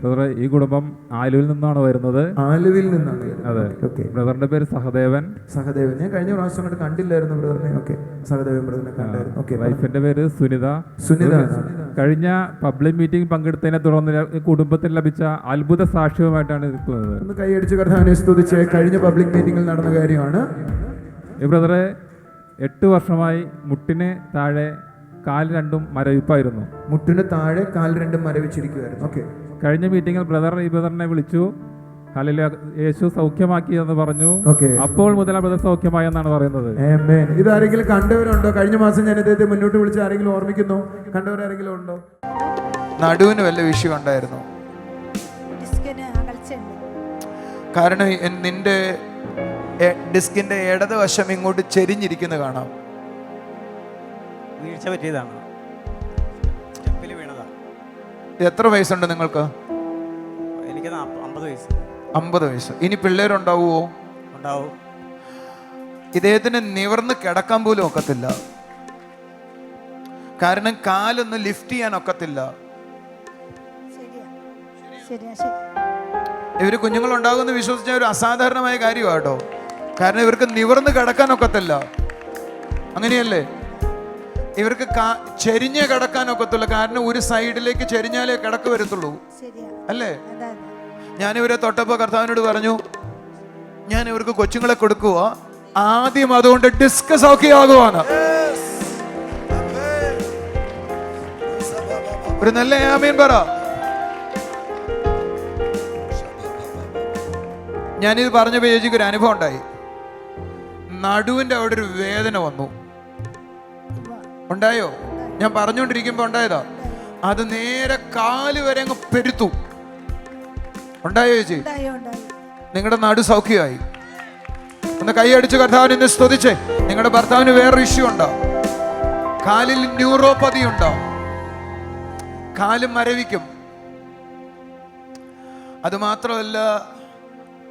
ബ്രദറെ, ഈ കുടുംബം ആലുവിൽ നിന്നാണ് വരുന്നത്. ആലുവിൽ നിന്നാണ്? അതെ. ബ്രദറിന്റെ പേര് സഹദേവൻ. സഹദേവൻ, ഞാൻ കഴിഞ്ഞ പ്രാവശ്യം അങ്ങോട്ട് കണ്ടില്ലായിരുന്നു ബ്രദറിനെ. ഓക്കെ, സഹദേവൻ ബ്രദറിനെ കണ്ടായിരുന്നു. ഓക്കെ. വൈഫിന്റെ പേര് സുനിത. സുനിത. കഴിഞ്ഞ പബ്ലിക് മീറ്റിംഗ് പങ്കെടുത്തതിനെ തുടർന്ന് കുടുംബത്തിന് ലഭിച്ച അത്ഭുത സാക്ഷ്യവുമായിട്ടാണ് നിൽക്കുന്നത്. ഒന്ന് കൈയടിച്ച് കർത്താവിനെ സ്തുതിച്ച്. കഴിഞ്ഞ പബ്ലിക് മീറ്റിംഗിൽ നടന്ന കാര്യമാണ്. ഈ ബ്രദറെ 8 വർഷമായി മുട്ടിന് താഴെ കാൽ രണ്ടും മരവിപ്പായിരുന്നു. മുട്ടിന് താഴെ കാൽ രണ്ടും മരവിച്ചിരിക്കുമായിരുന്നു. ഓക്കെ. കഴിഞ്ഞ മീറ്റിംഗിൽ ഈ ബ്രദറിനെ വിളിച്ചു. ഹല്ലേലൂയ, യേശു സൗഖ്യമാക്കി എന്ന് പറഞ്ഞു. അപ്പോൾ മുതൽ ബ്രദർ സൗഖ്യമായി എന്നാണ് പറയുന്നത്. ആമേൻ. ഇത് ആരെങ്കിലും കണ്ടവരുണ്ടോ? കഴിഞ്ഞ മാസം ഞാൻ ഇദ്ദേഹത്തെ മുന്നോട്ട് വിളിച്ച് ആരെങ്കിലും ഓർമ്മിക്കുന്നു? കണ്ടവരാരെങ്കിലും ഉണ്ടോ? നടുവിന് വല്ല വിഷയം ഉണ്ടായിരുന്നു? കാരണം നിന്റെ ഡിസ്കിന്റെ ഇടത് വശം ഇങ്ങോട്ട് ചെരിഞ്ഞിരിക്കുന്നത് കാണാം. വീഴ്ച പറ്റിയതാണ്, സ്റ്റെപ്പിൽ വീണതാ. എത്ര വയസ്സുണ്ട് നിങ്ങൾക്ക്? എനിക്ക് 50 വയസ്സ്. 50 വയസ്സ്. ഇനി പിള്ളേരുണ്ടാവുമോ? ഉണ്ടാവും. ഇദ്ദേഹത്തിന് നിവർന്ന് കിടക്കാൻ പോലും ഒക്കത്തില്ല. കാരണം കാലൊന്ന് ലിഫ്റ്റ് ചെയ്യാൻ ഒക്കത്തില്ല. ഇവര് കുഞ്ഞുങ്ങളുണ്ടാകുമെന്ന് വിശ്വസിച്ച ഒരു അസാധാരണമായ കാര്യമാട്ടോ. കാരണം ഇവർക്ക് നിവർന്ന് കിടക്കാൻ ഒക്കത്തില്ല. അങ്ങനെയല്ലേ? ഇവർക്ക് ചെരിഞ്ഞ് കിടക്കാൻ ഒക്കത്തുള്ളൂ. കാരണം ഒരു സൈഡിലേക്ക് ചെരിഞ്ഞാലേ കിടക്ക് വരത്തുള്ളൂ, അല്ലേ? ഞാനിവരെ തൊട്ടപ്പോ കർത്താവിനോട് പറഞ്ഞു, ഞാൻ ഇവർക്ക് കൊച്ചുങ്ങളെ കൊടുക്കുക, ആദ്യം അതുകൊണ്ട് ഡിസ്ക് സൗഖ്യമാകുവാണ്. ഒരു നല്ല ആമീൻ പറ. ഞാനിത് പറഞ്ഞപ്പോൾ ചേച്ചിക്ക് ഒരു അനുഭവം ഉണ്ടായി. നടുവിന്റെ അവിടെ ഒരു വേദന വന്നു. ഉണ്ടായോ? ഞാൻ പറഞ്ഞുകൊണ്ടിരിക്കുമ്പോ ഉണ്ടായതാ. അത് നേരെ കാല് വരെ അങ്ങ് പെരുത്തു. ഉണ്ടായോ ചേച്ചി? നിങ്ങളുടെ നടു സൗഖ്യമായി. ഒന്ന് കൈയടിച്ച് കർത്താവിനെ സ്തുതിച്ചേ. നിങ്ങളുടെ ഭർത്താവിന് വേറൊരു ഇഷ്യൂ ഉണ്ടോ? കാലിൽ ന്യൂറോപ്പതി ഉണ്ടോ? കാല് മരവിക്കും. അത് മാത്രമല്ല,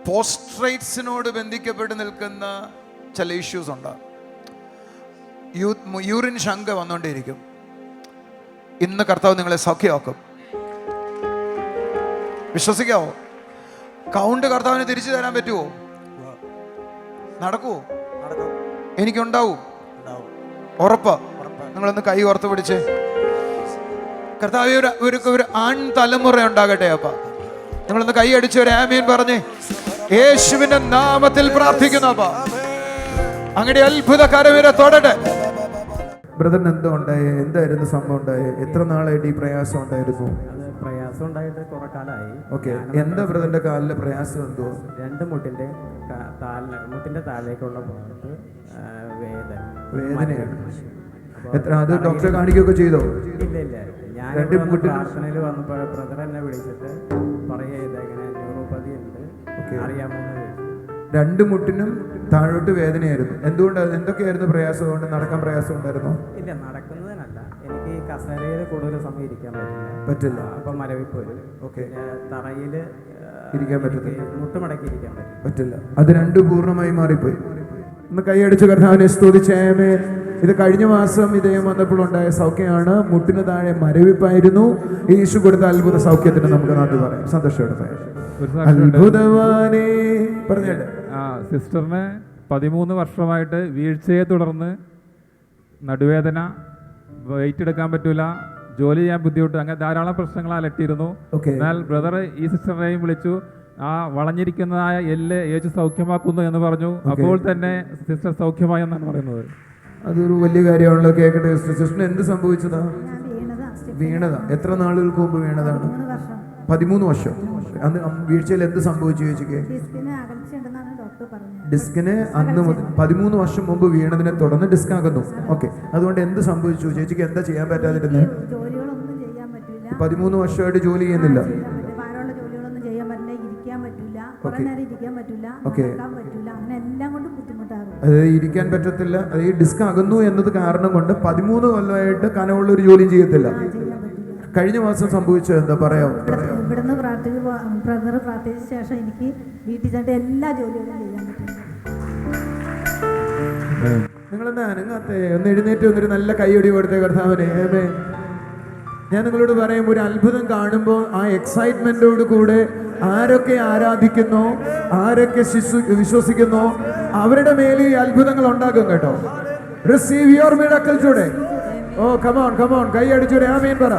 പോസ്ട്രേറ്റ്സിനോട് ബന്ധിക്കപ്പെട്ട് നിൽക്കുന്ന ചില ഇഷ്യൂസ് ഉണ്ട്. യൂറിൻ ശങ്ക വന്നുകൊണ്ടേയിരിക്കും. ഇന്ന് കർത്താവ് നിങ്ങളെ സൗഖ്യമാക്കും. വിശ്വസിക്കാവോ? കൗണ്ട് കർത്താവിന് തിരിച്ചു തരാൻ പറ്റുമോ? നടക്കുവോ? എനിക്കുണ്ടാവും, ഉറപ്പാ. നിങ്ങളൊന്ന് കൈ ഓർത്ത് പിടിച്ചേ. കർത്താവ് ഒരു ആൺ തലമുറ ഉണ്ടാകട്ടെ. അപ്പ നിങ്ങളൊന്ന് കൈ അടിച്ച് ഒരു ആമീൻ പറഞ്ഞേ. യേശുവിന്റെ നാമത്തിൽ പ്രാർത്ഥിക്കുന്നു. അങ്ങയുടെ അത്ഭുത കരവിനെ തൊടട്ടെ. ബ്രദറിന് എന്തോ ഉണ്ടായി? എന്തായിരുന്നു സംഭവം ഉണ്ടായി? എത്ര നാളായിട്ട് ഈ പ്രയാസം ഉണ്ടായിരുന്നു? പ്രയാസം ഉണ്ടായിട്ട് കുറെ കാലമായി. ഓക്കെ. എന്താ ബ്രദറിന്റെ കാലിലെ പ്രയാസം? എന്തോ? രണ്ട് മുട്ടിന്റെ താഴേക്കുള്ള ഭാഗത്ത് വേദനയാണ്. എത്ര? അത് ഡോക്ടറെ കാണിക്കുകയൊക്കെ ചെയ്തോ? ഇല്ല. ഞാൻ പ്രാർത്ഥനയിൽ വന്നപ്പോൾ ബ്രദർ എന്നെ വിളിച്ചിട്ട് പറയുക, ഇതെങ്ങനെ ന്യൂറോപ്പതി ഉണ്ട്, അറിയാമോ? രണ്ട് മുട്ടിനും താഴോട്ട് വേദനയായിരുന്നു. എന്തുകൊണ്ട്? എന്തൊക്കെയായിരുന്നു പ്രയാസം? കൊണ്ട് നടക്കാൻ പ്രയാസം ഉണ്ടായിരുന്നോ? ഇല്ല, നടക്കുന്നതിനല്ല, എനിക്ക് കസേരയിൽ കൂടുതൽ സമയം ഇരിക്കാൻ പറ്റില്ല. അപ്പം മരവിപ്പ് വരും. ഓക്കെ. തറയിൽ ഇരിക്കാൻ പറ്റത്തില്ല, മുട്ടുമടക്കി ഇരിക്കാൻ പറ്റില്ല. അത് രണ്ടും പൂർണ്ണമായി മാറിപ്പോയി. ഒന്ന് കൈയടിച്ച് കർത്താവിനെ സ്തുതിച്ചേമേ. ഇത് കഴിഞ്ഞ മാസം ഇദ്ദേഹം വന്നപ്പോൾ ഉണ്ടായ സൗഖ്യമാണ്. മുട്ടിന് താഴെ മരവിപ്പായിരുന്നു. യേശു കൊടുത്ത അത്ഭുത സൗഖ്യത്തിന് നമുക്ക് നന്ദി പറയാം. സന്തോഷത്തോടെ അത്ഭുതവാനേ പറഞ്ഞിട്ട്. സിസ്റ്ററിന് 13 വർഷമായിട്ട് വീഴ്ചയെ തുടർന്ന് നടുവേദന, വെയിറ്റ് എടുക്കാൻ പറ്റൂല, ജോലി ചെയ്യാൻ ബുദ്ധിമുട്ട്, അങ്ങനെ ധാരാളം പ്രശ്നങ്ങൾ അലട്ടിയിരുന്നു. എന്നാൽ ബ്രദർ ഈ സിസ്റ്ററിനെയും വിളിച്ചു. ആ വളഞ്ഞിരിക്കുന്നതായ എല്ല് യേശു സൗഖ്യമാക്കുന്നു എന്ന് പറഞ്ഞു. അപ്പോൾ തന്നെ സിസ്റ്റർ സൗഖ്യമായി എന്നാണ് പറയുന്നത്. അതൊരു വലിയ കാര്യമാണല്ലോ. കേൾക്കട്ടെ. സിസ്റ്ററിന് എന്ത് സംഭവിച്ചതാ? വീണതാ. എത്ര നാളുകൾക്ക് മുമ്പ് വീണതാണ്? 13 വർഷം. അന്ന് വീഴ്ചയിൽ എന്ത് സംഭവിച്ചു ചേച്ചിക്ക്? ഡിസ്കിന് അന്ന് മുതൽ 13 വർഷം മുമ്പ് വീണതിനെ തുടർന്ന് ഡിസ്ക് ആകുന്നു. ഓക്കെ. അതുകൊണ്ട് എന്ത് സംഭവിച്ചു ചേച്ചിക്ക്? എന്താ ചെയ്യാൻ പറ്റാതിരുന്നത്? 13 വർഷമായിട്ട് ജോലി ചെയ്യുന്നില്ല. അത് ഇരിക്കാൻ പറ്റത്തില്ല. അത് ഈ ഡിസ്ക് അകന്നു എന്നത് കാരണം കൊണ്ട് 13 കൊല്ലമായിട്ട് കനമുള്ള ഒരു ജോലിയും ചെയ്യത്തില്ല. കഴിഞ്ഞ മാസം സംഭവിച്ചത് എന്താ പറയാമോ? ഇവിടുന്ന് പ്രാർത്ഥിച്ച ശേഷം എനിക്ക് വീട്ടിൽ ചെന്നിട്ട് എല്ലാ ജോലികളും ചെയ്യാൻ പറ്റും. നിങ്ങളെന്താ അനങ്ങാത്തേ? ഒന്ന് എഴുന്നേറ്റ് വന്നൊരു നല്ല കൈയടി കൊടുത്തേ കർത്താവിനെ. ഞാൻ നിങ്ങളോട് പറയും, ഒരു അത്ഭുതം കാണുമ്പോൾ ആ എക്സൈറ്റ്മെന്റോട് കൂടെ ആരൊക്കെ ആരാധിക്കുന്നോ, ആരൊക്കെ വിശ്വസിക്കുന്നോ, അവരുടെ മേൽ ഈ അത്ഭുതങ്ങൾ ഉണ്ടാകും കേട്ടോ. Receive your miracle today. Oh come on കൈ അടിച്ചൂടെ ആമേൻ പറ.